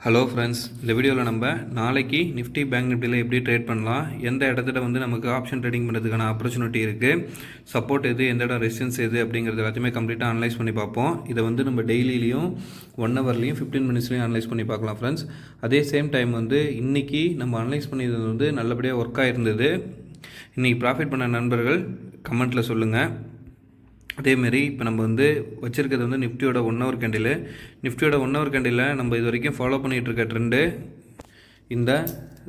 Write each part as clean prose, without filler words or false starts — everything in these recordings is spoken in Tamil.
ஹலோ ஃப்ரெண்ட்ஸ், இந்த வீடியோவில் நம்ம நாளைக்கு நிஃப்டி பேங்க் நிஃப்டியில் எப்படி ட்ரேட் பண்ணலாம், எந்த இடத்துல வந்து நமக்கு ஆப்ஷன் ட்ரேடிங் பண்ணுறதுக்கான ஆப்பர்ச்சுனிட்டி இருக்குது, சப்போர்ட் எது, எந்த இடம் ரெசிஸ்டன்ஸ் எது அப்படிங்கிறது எல்லாத்தையுமே கம்ப்ளீட்டாக அனலைஸ் பண்ணி பார்ப்போம். இதை வந்து நம்ம டெய்லியிலையும் 1 ஹவர்லையும் 15 மினிட்ஸ்லையும் அனலைஸ் பண்ணி பார்க்கலாம் ஃப்ரெண்ட்ஸ். அதே சேம் டைம் வந்து இன்றைக்கி நம்ம அனலைஸ் பண்ணியது வந்து நல்லபடியாக ஒர்க் ஆகிருந்தது. இன்றைக்கி ப்ராஃபிட் பண்ண நண்பர்கள் கமெண்ட்டில் சொல்லுங்கள். அதேமாரி இப்போ நம்ம வந்து வச்சுருக்கிறது வந்து நிஃப்டியோட 1 ஹவர் கேண்டில். நிஃப்டியோட 1 ஹவர் கேண்டில் நம்ம இது வரைக்கும் ஃபாலோ பண்ணிகிட்டு இருக்க ட்ரெண்டு இந்த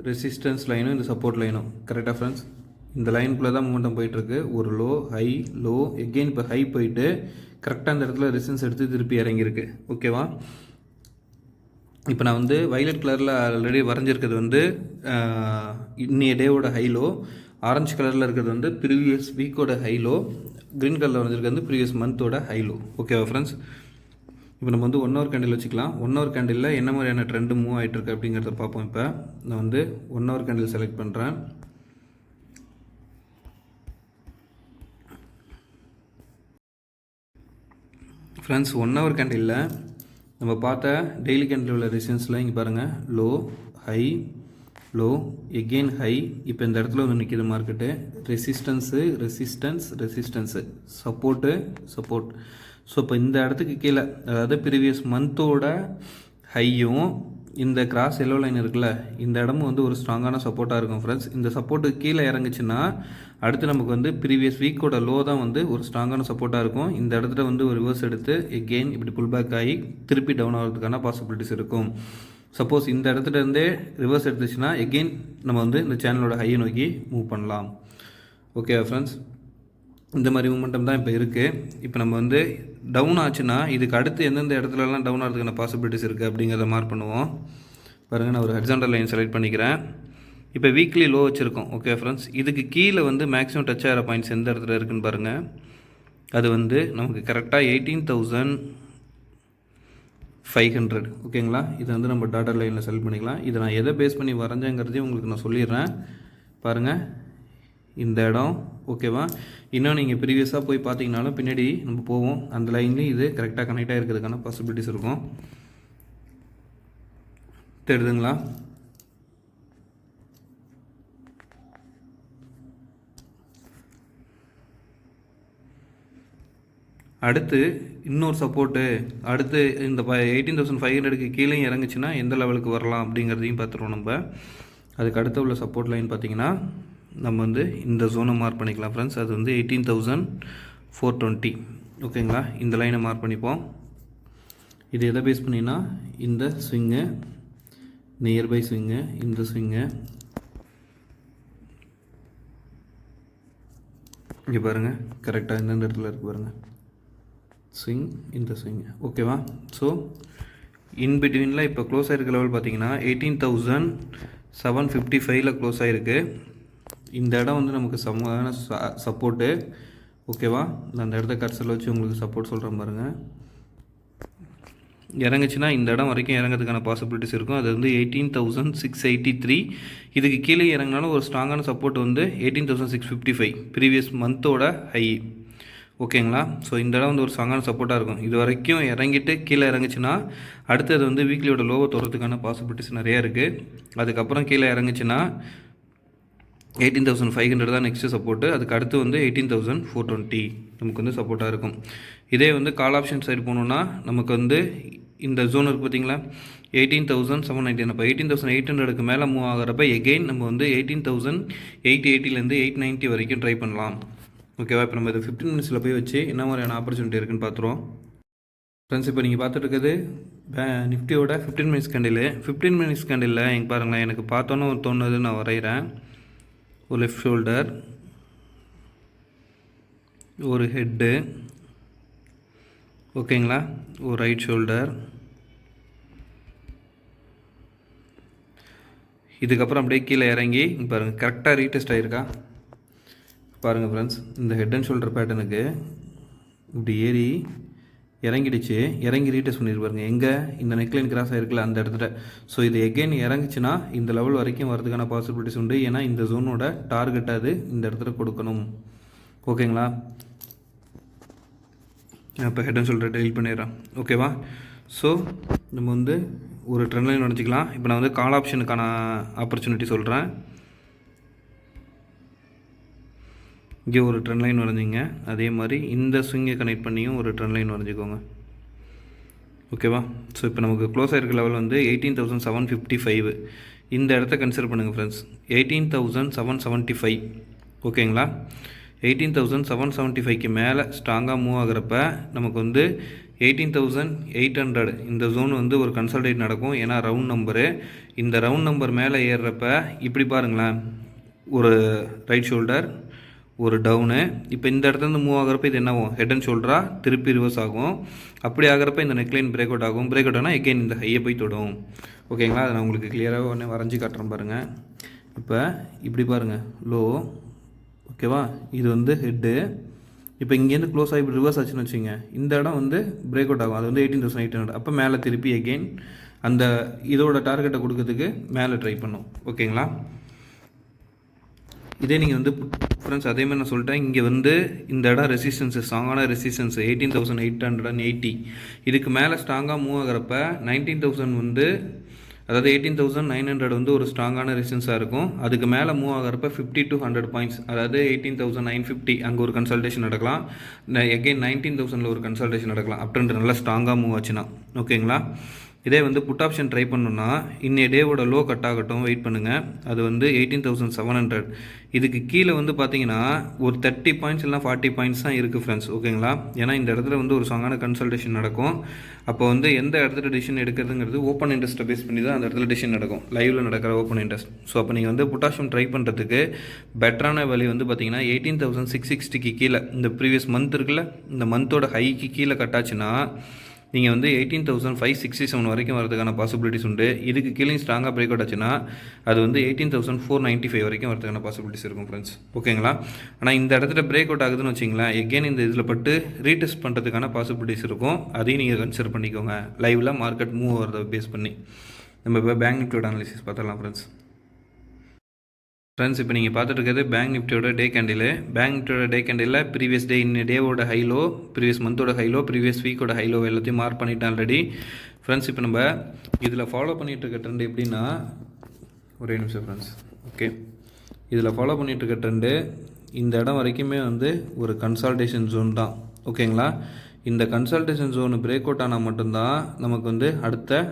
ரெசிஸ்டன்ஸ் லைனும் இந்த சப்போர்ட் லைனும். கரெக்டாக ஃப்ரெண்ட்ஸ், இந்த லைனுக்குள்ளே தான் மூமெண்டம் போயிட்டுருக்கு. ஒரு லோ, ஹை, லோ, எகெயின் இப்போ ஹை போயிட்டு கரெக்டாக அந்த இடத்துல ரெசிஸ்டன்ஸ் எடுத்து திருப்பி இறங்கியிருக்கு. ஓகேவா? இப்போ நான் வந்து வைலட் கலரில் ஆல்ரெடி வரைஞ்சிருக்கிறது வந்து இன்னைய டேவோட ஹைலோ, ஆரஞ்சு கலரில் இருக்கிறது வந்து ப்ரீவியஸ் வீக்கோட ஹைலோ, க்ரீன் கலரில் வந்துருக்கிறது வந்து ப்ரீவியஸ் மந்தோட ஹைலோ. ஓகேவா ஃப்ரெண்ட்ஸ்? இப்போ நம்ம வந்து 1 ஹவர் கேண்டில் வச்சுக்கலாம். 1 ஹவர் கேண்டில் என்ன மாதிரியான ட்ரெண்டு மூவ் ஆகிட்டுருக்கு அப்படிங்கிறத பார்ப்போம். இப்போ நான் வந்து 1 ஹவர் கேண்டில் செலக்ட் பண்ணுறேன். ஃப்ரெண்ட்ஸ், 1 ஹவர் கேண்டில் நம்ம பார்த்த டெய்லி கேண்டில் உள்ள ரெசிஸ்டன்ஸில் இங்கே பாருங்கள், low, high, low, again high. இப்போ இந்த இடத்துல வந்து நிற்கிது மார்க்கெட்டு. Resistance, support. ஸோ இப்போ இந்த இடத்துக்கு கீழே, அதாவது ப்ரீவியஸ் மந்தோட ஹையும் இந்த கிராஸ் எல்லோ லைன் இருக்குல்ல, இந்த இடமும் வந்து ஒரு ஸ்ட்ராங்கான சப்போர்ட்டாக இருக்கும் ஃப்ரெண்ட்ஸ். இந்த சப்போர்ட்டுக்கு கீழே இறங்குச்சுன்னா அடுத்து நமக்கு வந்து ப்ரீவியஸ் வீக்கோட லோ தான் வந்து ஒரு ஸ்ட்ராங்கான சப்போர்ட்டாக இருக்கும். இந்த இடத்துல வந்து ஒரு ரிவர்ஸ் எடுத்து எகெயின் இப்படி புல் பேக் ஆகி திருப்பி டவுன் ஆகிறதுக்கான பாசிபிலிட்டிஸ் இருக்கும். சப்போஸ் இந்த இடத்துல இருந்தே ரிவர்ஸ் எடுத்துச்சுன்னா எகெயின் நம்ம வந்து இந்த சேனலோட ஹையை நோக்கி மூவ் பண்ணலாம். ஓகே ஃப்ரெண்ட்ஸ், இந்த மாதிரி மூமெண்டம் தான் இப்போ இருக்குது. இப்போ நம்ம வந்து டவுன் ஆச்சுன்னா இதுக்கு அடுத்து எந்தெந்த இடத்துலலாம் டவுன் ஆகிறதுக்கான பாசிபிலிட்டிஸ் இருக்குது அப்படிங்கிறத மார்க் பண்ணுவோம். பாருங்கள், நான் ஒரு ஹரிசாண்டல் லைன் செலக்ட் பண்ணிக்கிறேன். இப்போ வீக்லி லோ வச்சுருக்கோம். ஓகே ஃப்ரெண்ட்ஸ், இதுக்கு கீழே வந்து மேக்ஸிமம் டச் ஆகிற பாயிண்ட்ஸ் எந்த இடத்துல இருக்குதுன்னு பாருங்கள். அது வந்து நமக்கு கரெக்டாக 18,500. ஓகேங்களா? இதை வந்து நம்ம டாட்டர் லைனில் செலக்ட் பண்ணிக்கலாம். இதை நான் எதை பேஸ் பண்ணி வரைஞ்சேங்கிறதையும் உங்களுக்கு நான் சொல்லிடுறேன். பாருங்கள், இந்த இடம். ஓகேவா? இன்னும் நீங்கள் ப்ரீவியஸாக போய் பார்த்தீங்கனாலும் பின்னாடி நம்ம போவோம், அந்த லைன்லேயும் இது கரெக்டாக கனெக்ட் ஆகிருக்கிறதுக்கான பாசிபிலிட்டிஸ் இருக்கும். தெரியுதுங்களா? அடுத்து இன்னொரு சப்போர்ட்டு, அடுத்து இந்த 18,500க்கு கீழே இறங்குச்சுன்னா எந்த லெவலுக்கு வரலாம் அப்படிங்கிறதையும் பார்த்துருவோம் நம்ம. அதுக்கு அடுத்து உள்ள சப்போர்ட் லைன் பார்த்திங்கன்னா நம்ம வந்து இந்த ஜோனை மார்க் பண்ணிக்கலாம் ஃப்ரெண்ட்ஸ். அது வந்து 18,420. ஓகேங்களா? இந்த லைனை மார்க் பண்ணிப்போம். இது எதை பேஸ் பண்ணினா இந்த ஸ்விங்கு, நியர்பை ஸ்விங்கு, இந்த ஸ்விங்கு இங்கே பாருங்கள், கரெக்டாக எந்தெந்த இடத்துல இருக்குது பாருங்கள், ஸ்விங், இந்த ஸ்விங். ஓகேவா? ஸோ இன்பிட்வீனில் இப்போ க்ளோஸ் ஆகிருக்க லெவல் பார்த்தீங்கன்னா 18,755 க்ளோஸ் ஆகிருக்கு. இந்த இடம் வந்து நமக்கு சமமான சப்போர்ட்டு. ஓகேவா? நான் அந்த இடத்த கர்சரில் வச்சு உங்களுக்கு சப்போர்ட் சொல்கிறேன் பாருங்கள். இறங்குச்சுன்னா இந்த இடம் வரைக்கும் இறங்கிறதுக்கான பாசிபிலிட்டிஸ் இருக்கும். அது வந்து 18,683. இதுக்கு கீழே இறங்கினாலும் ஒரு ஸ்ட்ராங்கான சப்போர்ட் வந்து 18,655 ப்ரீவியஸ் மந்தோட ஹை. ஓகேங்களா? ஸோ இந்த இடம் வந்து ஒரு ஸ்ட்ராங்கான சப்போர்ட்டாக இருக்கும். இது வரைக்கும் இறங்கிட்டு கீழே இறங்குச்சுன்னா அடுத்தது வந்து வீக்லியோட லோவை தொடுறதுக்கான பாசிபிலிட்டிஸ் நிறையா இருக்குது. அதுக்கப்புறம் கீழே இறங்குச்சுன்னா 18,500 தான் நெக்ஸ்ட்டு சப்போர்ட்டு. அதுக்கு அடுத்து வந்து 18,420 நமக்கு வந்து சப்போர்ட்டாக இருக்கும். இதே வந்து கால் ஆப்ஷன் சைடு போகணுன்னா நமக்கு வந்து இந்த ஜோன் இருக்குது பார்த்தீங்களா, 18,790. அப்போ 18,800க்கு மேலே மூவ் ஆகிறப்ப எகெயின் நம்ம வந்து 18,880லேருந்து 890 வரைக்கும் ட்ரை பண்ணலாம். ஓகேவா? இப்போ நம்ம இது 15 மினிட்ஸில் போய் வச்சு என்ன மாதிரியான ஆப்பர்ச்சுனிட்டி இருக்குதுன்னு பார்த்துருவோம். ஃப்ரெண்ட்ஸ், இப்போ நீங்கள் பார்த்துட்டு இருக்கிறது நிஃப்டியோட 15 மினிட்ஸ் கேண்டில். 15 மினிட்ஸ் கேண்டில் எங்கே பாருங்களேன், எனக்கு பார்த்தோன்னு தோணுது, நான் வரைகிறேன். ஒரு லெஃப்ட் ஷோல்டர், ஒரு ஹெட்டு, ஓகேங்களா, ஒரு ரைட் ஷோல்டர், இதுக்கப்புறம் அப்படியே கீழே இறங்கி இங்கே பாருங்கள், கரெக்டாக ரீடெஸ்ட் ஆகிருக்கா பாருங்கள் ஃப்ரெண்ட்ஸ். இந்த ஹெட் அண்ட் ஷோல்டர் பேட்டர்னுக்கு இப்படி ஏறி இறங்கிடுச்சு, இறங்கி ரீடெஸ்ட் பண்ணியிருப்பாருங்க. எங்கே இந்த நெக்லைன் கிராஸ் ஆகிருக்குல்ல அந்த இடத்துல. ஸோ இது எகெயின் இறங்குச்சுன்னா இந்த லெவல் வரைக்கும் வரதுக்கான பாசிபிலிட்டிஸ் உண்டு. ஏன்னா இந்த ஜோனோட டார்கெட் அது இந்த இடத்துல கொடுக்கணும். ஓகேங்களா? இப்போ ஹெட் அண்ட் ஷோல்டர் டெலிட் பண்ணிடுறேன். ஓகேவா? ஸோ நம்ம வந்து ஒரு ட்ரெண்ட் லைன் வரைஞ்சிக்கலாம். இப்போ நான் வந்து கால் ஆப்ஷனுக்கான ஆப்பர்ச்சுனிட்டி சொல்கிறேன். இங்கே ஒரு ட்ரெண்ட் லைன் வரைஞ்சிங்க. அதே மாதிரி இந்த ஸ்விங்கை கனெக்ட் பண்ணியும் ஒரு ட்ரெண்ட் லைன் வரைஞ்சிக்கோங்க. ஓகேவா? ஸோ இப்போ நமக்கு க்ளோஸ் ஆகிருக்க லெவல் வந்து 18,755. இந்த இடத்த கன்சிடர் பண்ணுங்கள் ஃப்ரெண்ட்ஸ். 18,775. ஓகேங்களா? 18,775க்கு மேலே ஸ்ட்ராங்காக மூவ் ஆகிறப்ப நமக்கு வந்து 18,800 இந்த ஜோன் வந்து ஒரு கன்சல்டேட் நடக்கும். ஏன்னா ரவுண்ட் நம்பரு. இந்த ரவுண்ட் நம்பர் மேலே ஏறுறப்ப இப்படி பாருங்களேன், ஒரு ரைட் ஷோல்டர், ஒரு டவுனு. இப்போ இந்த இடத்துலேருந்து மூவ் ஆகிறப்ப இது என்ன ஆகும்? ஹெட் அண்ட் ஷோல்டராக திருப்பி ரிவர்ஸ் ஆகும். அப்படி ஆகிறப்ப இந்த நெக்லைன் பிரேக் அவுட் ஆகும். பிரேக் அவுட் ஆனால் எகெயின் இந்த ஹையை போய் தொடும். ஓகேங்களா? அதை நான் உங்களுக்கு கிளியராக ஒன்று வரைஞ்சி காட்டுறேன் பாருங்கள். இப்போ இப்படி பாருங்கள், லோ. ஓகேவா? இது வந்து ஹெட்டு. இப்போ இங்கேருந்து க்ளோஸ் ஆகி ரிவர்ஸ் ஆச்சுன்னு வச்சுங்க, இந்த இடம் வந்து பிரேக் அவுட் ஆகும். அது வந்து 18,800. அப்போ மேலே திருப்பி எகெயின் அந்த இதோட டார்கெட்டை கொடுக்கறதுக்கு மேலே ட்ரை பண்ணும். ஓகேங்களா? இதே நீங்கள் வந்து ஃப்ரெண்ட்ஸ் அதே மாதிரி நான் சொல்லிட்டேன். இங்கே வந்து இந்த இடம் ரெசிஸ்டன்ஸு, ஸ்ட்ராங்கான ரெசிஸ்டன்ஸு 18,880. இதுக்கு மேலே ஸ்ட்ராங்காக மூவ் ஆகிறப்ப 19,000 வந்து, அதாவது 18,900 வந்து ஒரு ஸ்ட்ராங்கான ரெசிஸ்டன்ஸாக இருக்கும். அதுக்கு மேலே மூவ் ஆகிறப்ப 50 to 100 பாயிண்ட்ஸ், அதாவது 18,950 அங்கே ஒரு கன்சல்டேஷன் நடக்கலாம். எகெயின் 19,000 ஒரு கன்சல்டேஷன் நடக்கலாம். அப்படின்ற நல்லா ஸ்ட்ராங்காக மூவ் ஆச்சுன்னா. ஓகேங்களா? இதே வந்து புட் ஆப்ஷன் ட்ரை பண்ணணுன்னா இன்னைய டேவோட லோ கட் ஆகட்டும், வெயிட் பண்ணுங்கள். அது வந்து 18,700. இதுக்கு கீழே வந்து பார்த்தீங்கன்னா ஒரு 30 பாயிண்ட்ஸ் இல்லைனா 40 பாயிண்ட்ஸ் தான் இருக்குது ஃப்ரெண்ட்ஸ். ஓகேங்களா? ஏன்னா இந்த இடத்துல வந்து ஒரு ஸ்ட்ராங்கான கன்சல்டேஷன் நடக்கும். அப்போ வந்து எந்த இடத்துல டிசிஷன் எடுக்கிறதுங்கிறது ஓப்பன் இன்ட்ரெஸ்ட்டை பேஸ் பண்ணி தான் அந்த இடத்துல டிசிஷன் நடக்கும், லைவில் நடக்கிற ஓப்பன் இன்ட்ரெஸ்ட். ஸோ அப்போ நீங்கள் வந்து புட் ஆப்ஷன் ட்ரை பண்ணுறதுக்கு பெட்டரான வழி வந்து பார்த்தீங்கன்னா 18,660க்கு கீழே, இந்த ப்ரீவியஸ் மந்த் இருக்குல்ல, இந்த மந்தோட ஹைக்கு கீழே கட்டாச்சுன்னா நீங்கள் வந்து 18,567 வரைக்கும் வரதுக்கான பாசிபிலிட்டிஸ் உண்டு. இதுக்கு கீழே ஸ்ட்ராங்காக பிரேக் அவுட் ஆச்சுன்னா அது வந்து 18,495 வரைக்கும் வரதுக்கான பாசிபிலிட்டிஸ் இருக்கும் ஃப்ரெண்ட்ஸ். ஓகேங்களா? ஆனால் இந்த இடத்துல பிரேக் அவுட் ஆகுதுன்னு வச்சிங்களேன், எகெயின் இந்த இதில் பட்டு ரீடெஸ்ட் பண்ணுறதுக்கான பாசிபிலிட்டிஸ் இருக்கும். அதையும் நீங்கள் கன்சிடர் பண்ணிக்கோங்க. லைவில் மார்க்கெட் மூவ் ஆகிறத பேஸ் பண்ணி நம்ம இப்போ பேங்க் நிஃப்டியோட அனாலிசிஸ் பார்த்துடலாம் ஃப்ரெண்ட்ஸ். இப்போ நீங்கள் பார்த்துட்டு இருக்கிறது பேங்க் நிஃப்டியோட டே கேண்டில். பேங்க் நிஃப்டியோட டே கேண்டில் ப்ரீவியஸ் டே, இன்ன டேவோட ஹைலோ, ப்ரீவியஸ் மந்தோட ஹைலோ, ப்ரீவியஸ் வீக்கோட ஹைலோ எல்லாத்தையும் மார்க் பண்ணிட்டேன் ஆல்ரெடி ஃப்ரெண்ட்ஸ். இப்போ நம்ம இதில் ஃபாலோ பண்ணிகிட்டு இருக்க ட்ரெண்ட் எப்படின்னா, ஒரே நிமிஷம் ஃப்ரெண்ட்ஸ். ஓகே, இதில் ஃபாலோ பண்ணிகிட்டு இருக்க ட்ரெண்டு இந்த இடம் வரைக்குமே வந்து ஒரு கன்சால்டேஷன் ஜோன் தான். ஓகேங்களா? இந்த கன்சல்டேஷன் ஜோனு பிரேக் அவுட் ஆனால் மட்டும்தான் நமக்கு வந்து அடுத்த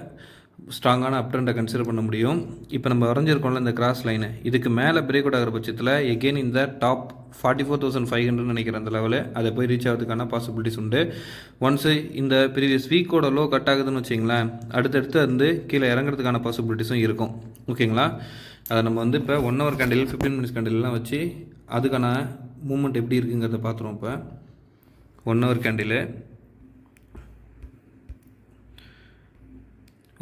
ஸ்ட்ராங்கான அப் ட்ரெண்டை கன்சிடர் பண்ண முடியும். இப்போ நம்ம வரைஞ்சிருக்கோம்ல இந்த கிராஸ் லைனு, இதுக்கு மேலே பிரேக் அவுட் ஆகிற பட்சத்தில் எகெயின் இந்த டாப் 44,500 நினைக்கிற அந்த லெவலு அதை போய் ரீச் ஆகிறதுக்கான பாசிபிலிட்டிஸ் உண்டு. ஒன்ஸு இந்த ப்ரீவியஸ் வீக்கோட லோ கட் ஆகுதுன்னு வச்சிங்களேன், அடுத்தடுத்து வந்து கீழே இறங்குறதுக்கான பாசிபிலிட்டிஸும் இருக்கும். ஓகேங்களா? அதை நம்ம வந்து இப்போ 1 hour கேண்டில், 15 minutes கேண்டில்லாம் வச்சு அதுக்கான மூமெண்ட் எப்படி இருக்குங்கிறத பார்த்துருவோம். இப்போ 1 hour கேண்டில்.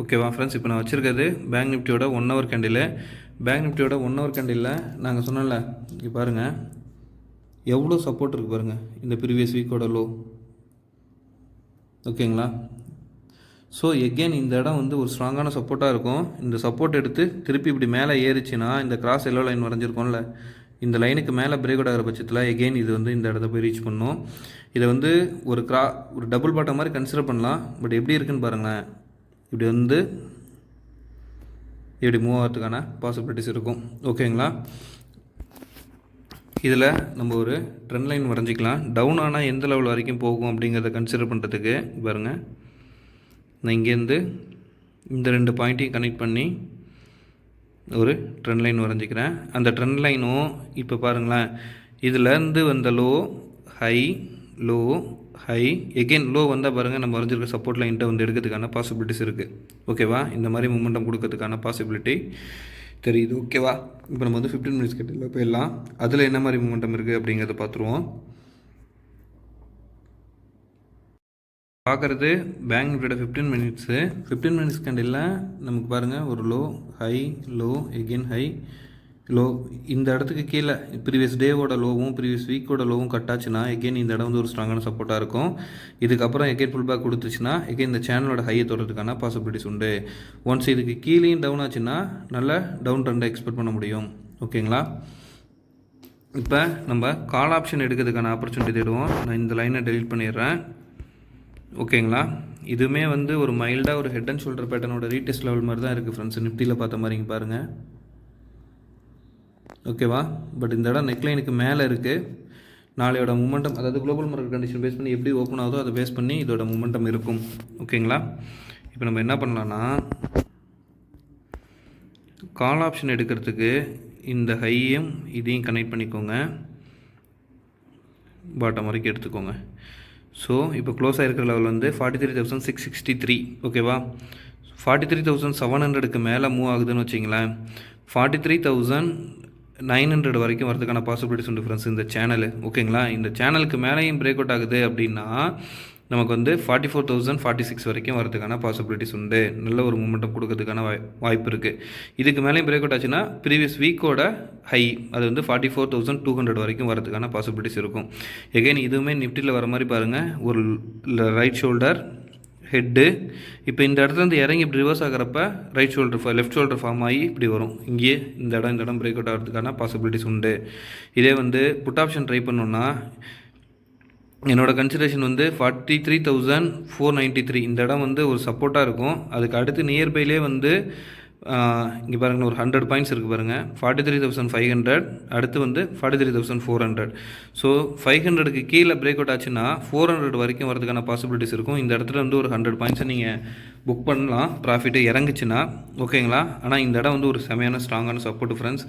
ஓகேவா ஃப்ரெண்ட்ஸ்? இப்போ நான் வச்சுருக்கிறது பேங்க் நிஃப்டியோட 1 hour கேண்டில். பேங்க் நிஃப்டியோட 1 hour கேண்டிலில் நாங்கள் சொன்னோம்ல, இங்கே பாருங்கள் எவ்வளோ சப்போர்ட் இருக்குது பாருங்கள், இந்த ப்ரீவியஸ் வீக்கோட லோ. ஓகேங்களா? ஸோ எகெயின் இந்த இடம் வந்து ஒரு ஸ்ட்ராங்கான சப்போர்ட்டாக இருக்கும். இந்த சப்போர்ட் எடுத்து திருப்பி இப்படி மேலே ஏறிச்சுன்னா இந்த கிராஸ் எல்லோ லைன் வரைஞ்சிருக்கோம்ல, இந்த லைனுக்கு மேலே பிரேக் அவுட் ஆகிற பட்சத்தில் எகெயின் இது வந்து இந்த இடத்த போய் ரீச் பண்ணும். இதை வந்து ஒரு டபுள் பாட்டம் மாதிரி கன்சிடர் பண்ணலாம். பட் எப்படி இருக்குன்னு பாருங்களேன், இப்படி வந்து இப்படி மூவ் ஆகிறதுக்கான பாசிபிலிட்டிஸ் இருக்கும். ஓகேங்களா? இதில் நம்ம ஒரு ட்ரெண்ட் லைன் வரைஞ்சிக்கலாம். டவுன் ஆனால் எந்த லெவல் வரைக்கும் போகும் அப்படிங்கிறத கன்சிடர் பண்ணுறதுக்கு பாருங்கள், நான் இங்கேருந்து இந்த 2 பாயிண்ட்டையும் கனெக்ட் பண்ணி ஒரு ட்ரெண்ட் லைன் வரைஞ்சிக்கிறேன். அந்த ட்ரெண்ட் லைனும் இப்போ பாருங்களேன், இதிலேருந்து வந்த low, high, low, high, again low வந்தால் பாருங்கள், நம்ம வரைஞ்சிருக்க சப்போர்ட் லைன்ட்ட வந்து எடுக்கிறதுக்கான பாசிபிலிட்டிஸ் இருக்குது. ஓகேவா? இந்த மாதிரி மூமெண்டம் கொடுக்கறதுக்கான பாசிபிலிட்டி தெரியுது. ஓகேவா? இப்போ நம்ம வந்து 15 minutes கேண்டில் போயிடலாம். அதில் என்ன மாதிரி மூமெண்டம் இருக்குது அப்படிங்கிறத பார்த்துருவோம். பார்க்குறது பேங்க் நிஃப்டியோட 15 minutes கேண்டில் நமக்கு பாருங்கள் ஒரு low, high, low, again high, low. இந்த இடத்துக்கு கீழே ப்ரீவியஸ் டேவோட லோவும் ப்ரீவியஸ் வீக்கோட லோவும் கட்டாச்சுன்னா எகெயின் இந்த இடம் வந்து ஒரு ஸ்ட்ராங்கான சப்போர்ட்டாக இருக்கும். இதுக்கப்புறம் எகெயின் ஃபுல் பேக் கொடுத்துச்சுன்னா எகெயின் இந்த சேனலோட ஹையை தொடர்றதுக்கான பாசிபிலிட்டிஸ் உண்டு. ஒன்ஸ் இதுக்கு கீழேயும் டவுன் ஆச்சுன்னா நல்ல டவுன் ட்ரெண்டை எக்ஸ்பெக்ட் பண்ண முடியும். ஓகேங்களா? இப்போ நம்ம கால் ஆப்ஷன் எடுக்கிறதுக்கான ஆப்பர்ச்சுனிட்டி தேடுவோம். நான் இந்த லைனை டெலீட் பண்ணிடுறேன். ஓகேங்களா? இதுவுமே வந்து ஒரு மைல்டாக ஒரு ஹெட் அண்ட் ஷோல்டர் பேட்டர்னோட ரீடெஸ்ட் லெவல் மாதிரி தான் இருக்குது ஃப்ரெண்ட்ஸ். நிஃப்டியில் பார்த்த மாதிரி இங்கே பாருங்கள். ஓகேவா? பட் இந்த இடம் நெக்லைனுக்கு மேலே இருக்குது. நாளையோட மூமெண்டம், அதாவது குளோபல் மார்க்கெட் கண்டிஷன் பேஸ் பண்ணி எப்படி ஓப்பன் ஆகுதோ அதை பேஸ் பண்ணி இதோட மூமெண்டம் இருக்கும். ஓகேங்களா? இப்போ நம்ம என்ன பண்ணலான்னா, கால் ஆப்ஷன் எடுக்கிறதுக்கு இந்த ஹையும் இதையும் கனெக்ட் பண்ணிக்கோங்க, பாட்டம் வரைக்கும் எடுத்துக்கோங்க. ஸோ இப்போ க்ளோஸ் ஆகிருக்கிற லெவல் வந்து 43,663. ஓகேவா? 43,700க்கு மேலே மூவ் ஆகுதுன்னு வச்சிங்களேன், 43,900 வரைக்கும் வரதுக்கான பாசிபிலிட்டிஸ் உண்டு ஃப்ரெண்ட்ஸ் இந்த சேனல். ஓகேங்களா? இந்த சேனலுக்கு மேலேயும் பிரேக் அவுட் ஆகுது அப்படின்னா நமக்கு வந்து 44,046 வரைக்கும் வரதுக்கான பாசிபிலிட்டிஸ் உண்டு. நல்ல ஒரு மூமெண்டம் கொடுக்கறதுக்கான வாய்ப்பு இருக்குது. இதுக்கு மேலேயும் பிரேக் அவுட் ஆச்சுன்னா ப்ரீவியஸ் வீக்கோட ஹை அது வந்து 44,200 வரைக்கும் வரதுக்கான பாசிபிலிட்டிஸ் இருக்கும். எகைன் இதுவுமே நிஃப்டியில் வர மாதிரி பாருங்கள், ஒரு ரைட் ஷோல்டர் ஹெட்டு. இப்போ இந்த இடத்துல இருந்து இறங்கி இப்படி ரிவர்ஸ் ஆகிறப்ப right shoulder left shoulder form ஆகி இப்படி வரும். இங்கேயே இந்த இடம் பிரேக் அவுட் ஆகிறதுக்கான பாசிபிலிட்டிஸ் உண்டு. இதே வந்து புட் ஆப்ஷன் ட்ரை பண்ணோன்னா என்னோடய கன்சிடரேஷன் வந்து 43,493. இந்த இடம் வந்து ஒரு சப்போர்ட்டாக இருக்கும். அதுக்கு அடுத்து நியர்பைலே வந்து இங்கே பாருங்கள், ஒரு 100 பாயிண்ட்ஸ் இருக்குது பாருங்கள். 43,500, அடுத்து வந்து 43,400. ஸோ 500க்கு கீழே பிரேக் அவுட் ஆச்சுன்னா 400 வரைக்கும் வரதுக்கான பாசிபிலிட்டிஸ் இருக்கும். இந்த இடத்துல வந்து ஒரு 100 பாயிண்ட்ஸை நீங்கள் புக் பண்ணலாம் ப்ராஃபிட்டு இறங்குச்சுன்னா. ஓகேங்களா? ஆனால் இந்த இடம் வந்து ஒரு செமையான ஸ்ட்ராங்கான சப்போர்ட் ஃப்ரெண்ட்ஸ்.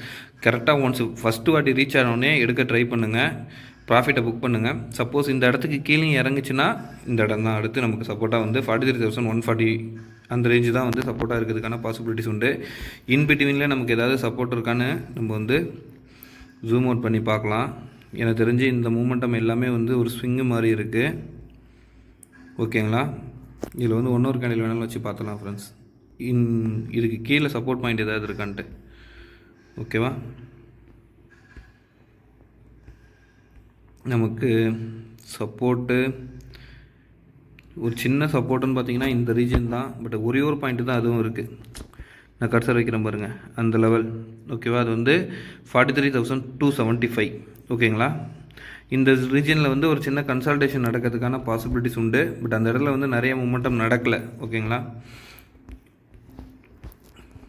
கரெக்டாக ஒன்ஸ் ஃபஸ்ட்டு வாட்டி ரீச் ஆனோடனே எடுக்க ட்ரை பண்ணுங்கள், ப்ராஃபிட்டை புக் பண்ணுங்கள். சப்போஸ் இந்த இடத்துக்கு கீழே இறங்குச்சுன்னா இந்த இடம் தான் அடுத்து நமக்கு சப்போர்ட்டாக வந்து 43,140 அந்த ரேஞ்சு தான் வந்து சப்போர்ட்டாக இருக்கிறதுக்கான பாசிபிலிட்டிஸ் உண்டு. இன்பிட்வீனில் நமக்கு ஏதாவது சப்போர்ட் இருக்கான்னு நம்ம வந்து ஜூம் அவுட் பண்ணி பார்க்கலாம். எனக்கு தெரிஞ்சு இந்த மூமெண்டம் எல்லாமே வந்து ஒரு ஸ்விங்கு மாதிரி இருக்குது. ஓகேங்களா? இதில் வந்து இன்னொரு கேண்டில் வேணாலும் வச்சு பார்த்தலாம் ஃப்ரெண்ட்ஸ். இதுக்கு கீழே சப்போர்ட் பாயிண்ட் ஏதாவது இருக்கான்ட்டு. ஓகேவா? நமக்கு சப்போர்ட்டு ஒரு சின்ன சப்போர்ட்டுன்னு பார்த்தீங்கன்னா இந்த ரீஜன் தான். பட் ஒரே ஒரு பாயிண்ட்டு தான் அதுவும் இருக்குது. நான் கர்சர் வைக்கிறேன் பாருங்கள், அந்த லெவல். ஓகேவா? அது வந்து 43,275. ஓகேங்களா? இந்த ரீஜனில் வந்து ஒரு சின்ன கன்சல்டேஷன் நடக்கிறதுக்கான பாசிபிலிட்டிஸ் உண்டு. பட் அந்த இடத்துல வந்து நிறைய மூமெண்டம் நடக்கலை. ஓகேங்களா?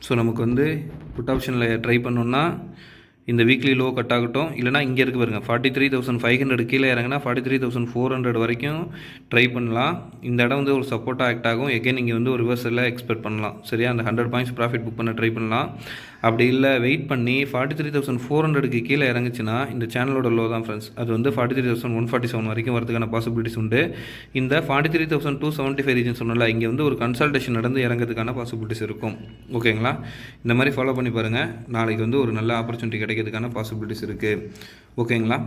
ஸோ நமக்கு வந்து புட் ஆப்ஷனில் ட்ரை பண்ணோன்னா இந்த வீக்லி லோ கட் ஆகட்டும், இல்லைனா இங்கே இருக்குது பாருங்க 43,500 கீழே இறங்கினா 43,400 வரைக்கும் ட்ரை பண்ணலாம். இந்த இடம் வந்து ஒரு சப்போர்ட்டாக ஆக்ட் ஆகும். எகைன் இங்கே வந்து ஒரு ரிவர்சலில் எக்ஸ்பெக்ட் பண்ணலாம். சரியா? அந்த 100 பாயிண்ட்ஸ் ப்ராஃபிட் புக் பண்ண ட்ரை பண்ணலாம். அப்படி இல்லை வெயிட் பண்ணி 43,400க்கு கீழே இறங்குச்சுன்னா இந்த சேனலோட லோ தான் ஃப்ரெண்ட்ஸ். அது வந்து 43,147 வரைக்கும் வரதுக்கான பாசிபிலிட்டிஸ் உண்டு. இந்த 43,275 ரீஜன் சொன்னல, இங்கே வந்து ஒரு கன்சல்டேஷன் நடந்து இறங்கிறதுக்கான பாசிபிலிட்டிஸ் இருக்கும். ஓகேங்களா? இந்த மாதிரி ஃபாலோ பண்ணி பாருங்கள். நாளைக்கு வந்து ஒரு நல்ல ஆப்பர்ச்சுனிட்டி கிடைக்கிறதுக்கான பாசிபிலிட்டிஸ் இருக்குது. ஓகேங்களா?